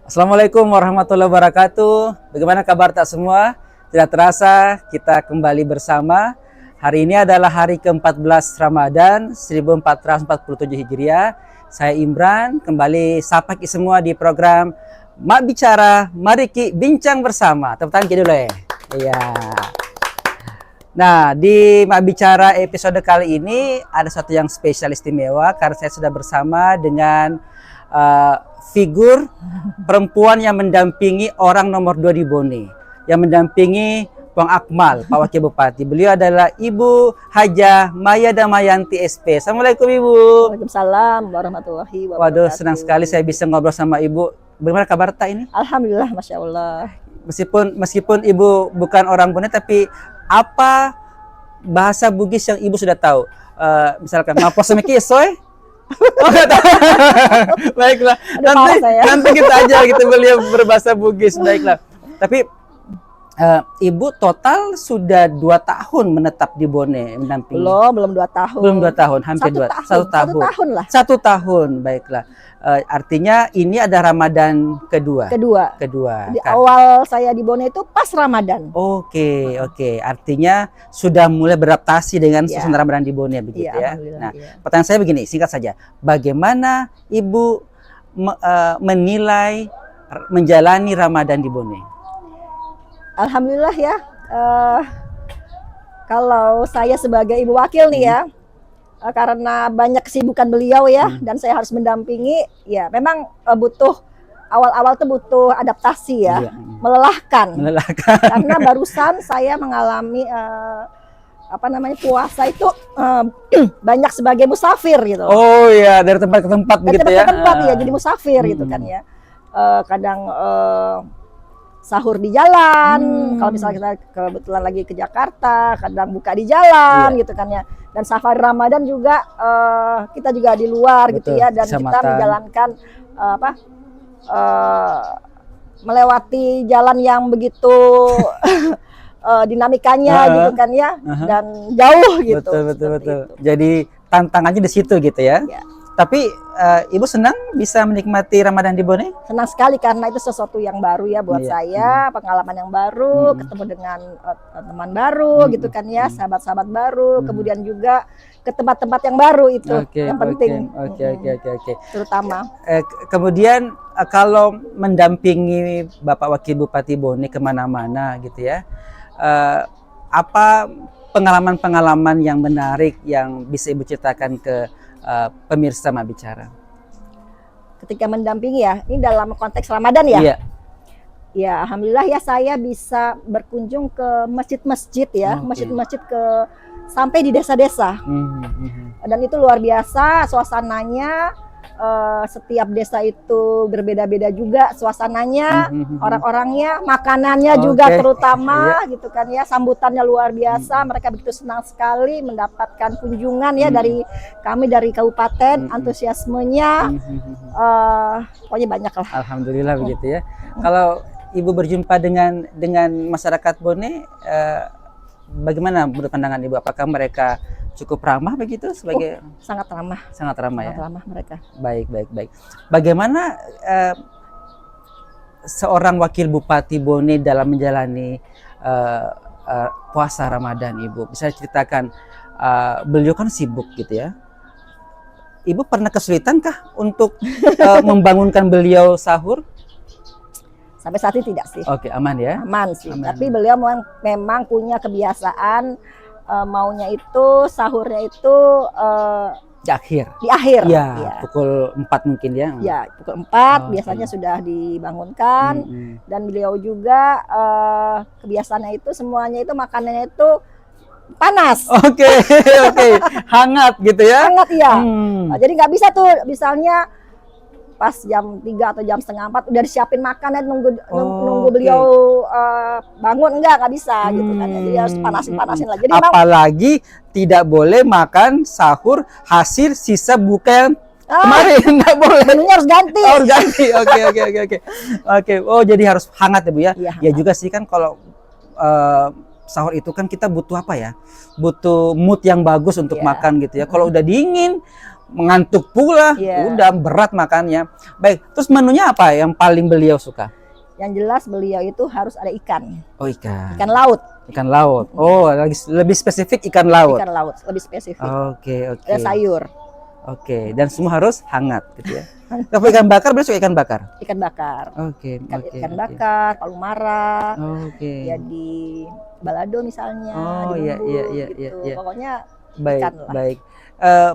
Assalamualaikum warahmatullahi wabarakatuh. Bagaimana kabar tak semua? Tidak terasa kita kembali bersama. Hari ini adalah hari ke-14 Ramadan 1447 Hijriah. Saya Imran, kembali sapa ki semua di program Mak Bicara, mari ki bincang bersama. Tepuk tangan ki dulu ya. Iya. Nah, di Mak Bicara episode kali ini ada satu yang spesial istimewa karena saya sudah bersama dengan figur perempuan yang mendampingi orang nomor 2 di Bone, yang mendampingi Bang Akmal, Pak Wakil Bupati. Beliau adalah Ibu Hajah Maya Damayanti SP. Assalamualaikum Ibu. Waalaikumsalam warahmatullahi wabarakatuh. Waduh, senang sekali saya bisa ngobrol sama Ibu. Bagaimana kabar tak ini? Alhamdulillah, masya Allah. Meskipun Ibu bukan orang Bone, tapi apa bahasa Bugis yang Ibu sudah tahu? Misalkan ngapos semiki soy. Oh, baiklah. Nanti kita aja gitu beliau berbahasa Bugis. Baiklah. Tapi Ibu total sudah 2 tahun menetap di Bone mendampingi. Belum 2 tahun. Belum 2 tahun, hampir 1 tahun. 1 tahun lah. 1 tahun, baiklah. Artinya ini ada Ramadan kedua. Di awal saya di Bone itu pas Ramadan. Oke. Artinya sudah mulai beradaptasi dengan suasana Ramadan di Bone begitu ya. Nah, pertanyaan saya begini, singkat saja. Bagaimana Ibu menilai menjalani Ramadan di Bone? Alhamdulillah ya. Kalau saya sebagai ibu wakil nih ya, karena banyak kesibukan beliau ya, dan saya harus mendampingi, ya memang butuh awal-awal tuh butuh adaptasi ya, melelahkan. Karena barusan saya mengalami puasa itu banyak sebagai musafir gitu. Oh iya, dari tempat ke tempat begitu ya. Dari tempat ya, jadi musafir gitu kan ya. Kadang sahur di jalan, kalau misalnya kita kebetulan lagi ke Jakarta, kadang buka di jalan gitu kan ya. Dan safari Ramadan juga kita juga di luar gitu ya, dan kita menjalankan melewati jalan yang begitu dinamikanya gitu kan ya, dan jauh gitu. Betul. Jadi tantangannya di situ gitu ya. Tapi Ibu senang bisa menikmati Ramadan di Bone? Senang sekali karena itu sesuatu yang baru ya buat saya, pengalaman yang baru, ketemu dengan teman baru gitu kan ya, sahabat-sahabat baru, kemudian juga ke tempat-tempat yang baru itu yang penting. Oke. Terutama. Kemudian kalau mendampingi Bapak Wakil Bupati Bone kemana-mana gitu ya, apa pengalaman-pengalaman yang menarik yang bisa Ibu ceritakan ke pemirsa Mak Bicara? Ketika mendampingi ya, ini dalam konteks Ramadan ya? Iya. Ya, alhamdulillah ya saya bisa berkunjung ke masjid-masjid ya, masjid-masjid sampai di desa-desa. Dan itu luar biasa suasananya. Setiap desa itu berbeda-beda juga suasananya, orang-orangnya, makanannya juga terutama gitu kan ya, sambutannya luar biasa. Mereka begitu senang sekali mendapatkan kunjungan ya dari kami dari kabupaten, antusiasmenya pokoknya banyak lah. Alhamdulillah begitu ya. Kalau Ibu berjumpa dengan masyarakat Bone, bagaimana menurut pandangan Ibu? Apakah mereka cukup ramah begitu sebagai sangat ramah ya. Sangat ramah mereka. Baik. Bagaimana seorang wakil Bupati Bone dalam menjalani puasa Ramadan, Ibu? Bisa ceritakan, beliau kan sibuk gitu ya. Ibu pernah kesulitan kah untuk membangunkan beliau sahur? Sampai saat ini tidak sih. Oke, aman ya? Aman sih. Tapi beliau memang punya kebiasaan maunya itu sahurnya itu di akhir. Ya, pukul 4 mungkin ya. Ya, pukul 4 biasanya sudah dibangunkan. Dan beliau juga kebiasaannya itu semuanya itu makanannya itu panas. Oke. Hangat gitu ya. Hangat iya. Jadi nggak bisa tuh misalnya pas jam 3 atau jam setengah 4 udah disiapin makanan nunggu beliau bangun, nggak bisa gitu kan. Jadi harus panasin lah. Jadi apalagi tidak boleh makan sahur hasil sisa buka yang kemarin, nggak boleh. Menunya harus ganti. Harus ganti. Oke. Oh, jadi harus hangat ya Bu ya. Ya juga sih kan kalau sahur itu kan kita butuh apa ya? Butuh mood yang bagus untuk makan gitu ya. Kalau udah dingin mengantuk pula, Iya. udah berat makannya. Baik, terus menunya apa yang paling beliau suka? Yang jelas beliau itu harus ada ikan, Oh, ikan. ikan laut, Ikan laut. Oh, lebih spesifik ikan laut. ikan laut lebih spesifik. Oke, oke. Dan sayur, Oke, dan semua harus hangat gitu ya. Kalau ikan bakar, beliau suka ikan bakar. ikan bakar, Oke, oke. ikan oke. bakar, palu mara, Oke. ya di balado misalnya, Oh, di iya, bumbu iya, iya, gitu. iya. Pokoknya Baik, ikan lah. baik.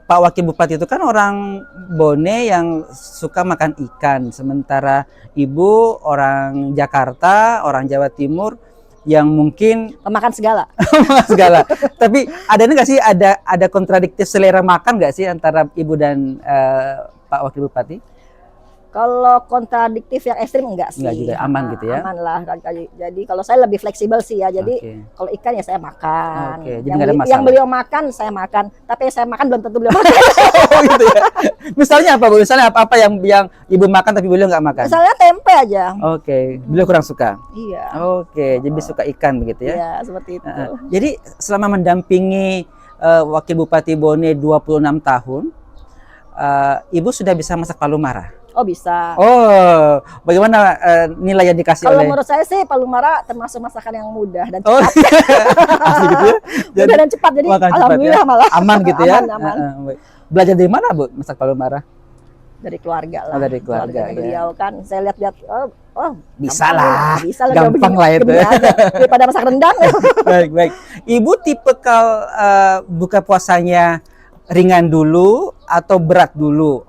Pak Wakil Bupati itu kan orang Bone yang suka makan ikan, sementara Ibu orang Jakarta, orang Jawa Timur yang mungkin Pemakan segala. segala. Tapi ada nggak sih ada kontradiktif selera makan nggak sih antara Ibu dan Pak Wakil Bupati? Kalau kontradiktif yang ekstrim enggak sih. Enggak juga, aman gitu ya? Aman lah. Jadi kalau saya lebih fleksibel sih ya. Jadi Oke. kalau ikan ya saya makan. Oke, jadi yang, nggak ada yang masalah. beliau makan saya makan. Tapi yang saya makan belum tentu beliau makan. Oh gitu ya. Misalnya apa Bu? Misalnya apa yang Ibu makan tapi beliau nggak makan? Misalnya tempe aja. Oke, beliau kurang suka. Iya. Oke, jadi suka ikan begitu ya? Iya, seperti itu. Jadi selama mendampingi Wakil Bupati Bone 26 tahun, Ibu sudah bisa masak palu mara. Oh, bisa. Oh, bagaimana nilai yang dikasih Kalau oleh? menurut saya sih palu mara termasuk masakan yang mudah dan Oh, cepat. asli gitu ya? Mudah dan cepat. Jadi makan cepat alhamdulillah ya? malah Aman gitu ya? Aman. Baik. Belajar dari mana Bu masak palu mara? Dari keluarga lah. Oh, dari keluarga, ya. Beliau kan saya lihat-lihat Bisa gampang lah, bisa lah gampang lah itu. daripada masak rendang. Baik, baik. Ibu tipikal buka puasanya ringan dulu atau berat dulu?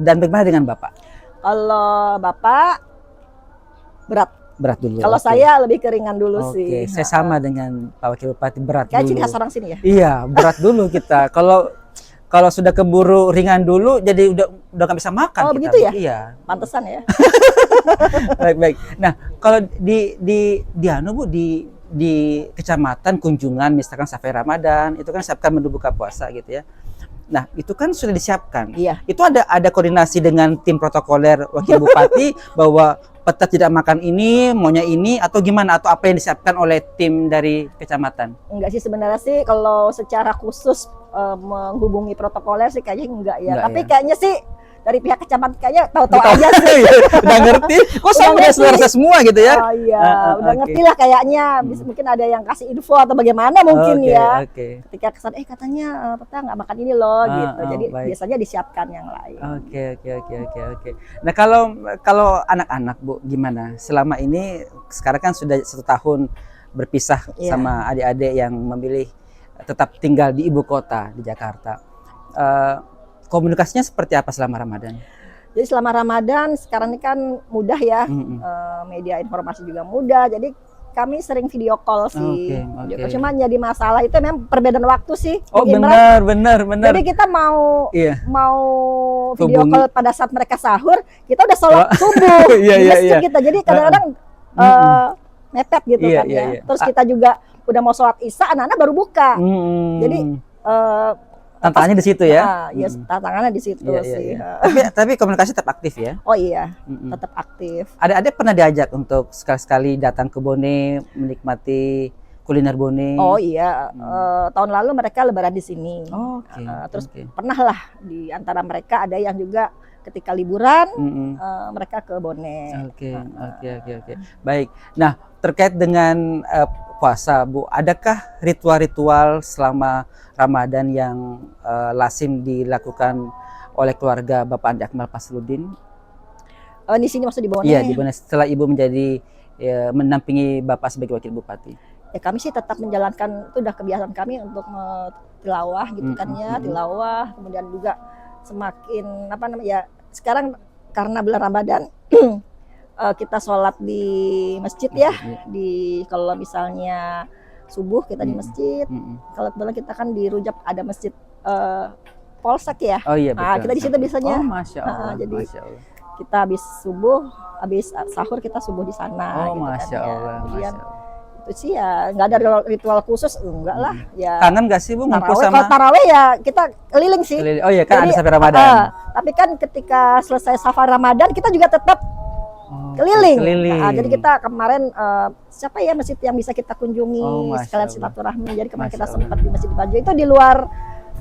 Dan bagaimana dengan Bapak? Kalau Bapak berat. Berat dulu. Kalau oke. saya lebih keringan dulu Oke, sih. saya sama dengan Pak Wakil Bupati, berat Kayak dulu. ciri khas orang sini ya. Iya, berat dulu kita. Kalau sudah keburu ringan dulu, jadi udah nggak bisa makan. Oh, kita. begitu ya? Iya. Pantesan ya. Baik, baik. Nah, kalau di anu Bu, di kecamatan Kunjungan misalkan Safai Ramadan, itu kan siapkan menu buka puasa gitu ya. Nah, itu kan sudah disiapkan. Iya. Itu ada koordinasi dengan tim protokoler Wakil Bupati bahwa petat tidak makan ini, maunya ini, atau gimana? Atau apa yang disiapkan oleh tim dari kecamatan? Enggak sih sebenarnya sih kalau secara khusus menghubungi protokoler sih kayaknya enggak ya. Enggak Tapi ya. kayaknya sih dari pihak kecamatan kayaknya tahu-tahu aja sih. Udah ngerti? Kok sama Udah kayak ngerti. selera semua gitu ya? Oh iya, udah oke. ngerti lah kayaknya. Mungkin ada yang kasih info atau bagaimana mungkin Oke, ya. Oke. Ketika kesan katanya Peta nggak makan ini loh gitu. Jadi baik. biasanya disiapkan yang lain. Oke. Nah, kalau anak-anak Bu, gimana? Selama ini sekarang kan sudah 1 tahun berpisah Iya. sama adik-adik yang memilih tetap tinggal di ibu kota di Jakarta. Komunikasinya seperti apa selama Ramadan? Jadi selama Ramadan sekarang ini kan mudah ya, Mm-mm. media informasi juga mudah. Jadi kami sering video call sih. Oke. Video call. Cuman jadi masalah itu memang perbedaan waktu sih. Oh, Bung Imran. benar. Jadi kita mau Iya. video Hubungi. call pada saat mereka sahur, kita udah sholat Oh. subuh Iya, di iya, masjid iya. kita. Jadi kadang-kadang mepet gitu Iya, kan iya, ya. iya. Terus kita juga udah mau sholat isya, anak-anak baru buka. Jadi eh, tantangannya di situ ya. ya tantangannya di situ Iya, iya, sih. iya. Tapi komunikasi tetap aktif ya. Oh iya, Mm-mm. tetap aktif. Adik-adik pernah diajak untuk sekali-sekali datang ke Bone menikmati kuliner Bone. Oh iya, tahun lalu mereka lebaran di sini. Oke. Terus oke. pernah lah di antara mereka ada yang juga ketika liburan Mm-mm. mereka ke Bone. Oke. Baik. Nah, terkait dengan puasa, Bu, adakah ritual-ritual selama Ramadan yang lazim dilakukan oleh keluarga Bapak Andi Akmal Fasluddin? Di sini maksud di Bone. Iya, di Bone setelah Ibu menjadi mendampingi Bapak sebagai Wakil Bupati. Ya kami sih tetap menjalankan, itu udah kebiasaan kami untuk tilawah gitu kan ya, tilawah. Kemudian juga semakin apa namanya ya, sekarang karena bulan Ramadan kita sholat di masjid ya. Di kalau misalnya subuh kita di masjid, kalau kebetulan kita kan di Rujak ada masjid Polsek ya. Oh iya, betul. Nah, kita di situ biasanya. Oh, Masya Allah. Jadi Masya Allah. kita habis subuh, habis sahur kita subuh di sana. Oh, gitu kan Masya ya. Allah. Kemudian Masya Allah. itu sih ya nggak ada ritual khusus, enggak lah. Ya. Kangen gak sih Bu ngumpul Taraweh, sama? kalau taraweh ya kita keliling sih. Oh iya kan Jadi, ada sampai Ramadan. Tapi kan ketika selesai safar Ramadan kita juga tetap Oh, keliling. Keliling. Nah, jadi kita kemarin siapa ya masjid yang bisa kita kunjungi Oh, Masya sekalian Allah. silaturahmi. Jadi kemarin Masya kita Allah. sempat di Masjid Bajo itu di luar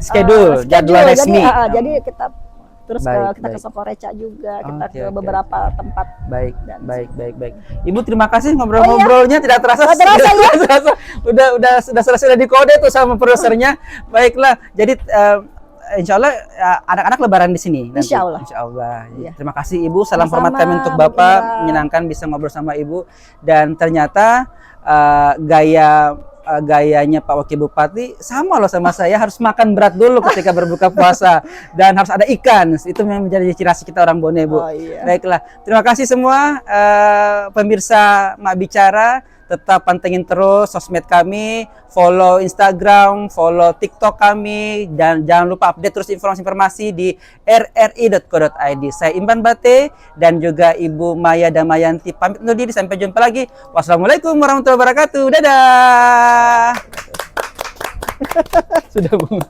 schedule, jadwal resmi. Jadi kita terus Baik, kita ke baik. Sokoreca juga, kita Oke, ke oke, beberapa tempat. Baik, Dan baik. Ibu terima kasih ngobrol-ngobrolnya, tidak terasa. Nggak terasa, ya? Tidak terasa. Udah selesai di kode tuh sama produsernya. Baiklah, jadi insya Allah anak-anak lebaran di sini. Nanti. Insya Allah. Insya Allah. Iya. Terima kasih Ibu. Salam Sama-sama, hormat kami untuk Bu Bapak. Indra. Menyenangkan bisa ngobrol sama Ibu. Dan ternyata gayanya Pak Wakil Bupati sama loh sama saya, harus makan berat dulu ketika berbuka puasa dan harus ada ikan. Itu memang menjadi ciri khas kita orang Bone, Bu. Oh, iya. Baiklah, terima kasih semua pemirsa Mak Bicara. Tetap pantengin terus sosmed kami, follow Instagram, follow TikTok kami, dan jangan lupa update terus informasi-informasi di rri.co.id. Saya Imban Bate dan juga Ibu Maya Damayanti pamit undur diri, sampai jumpa lagi. Wassalamualaikum warahmatullahi wabarakatuh. Dadah. Sudah, Bu.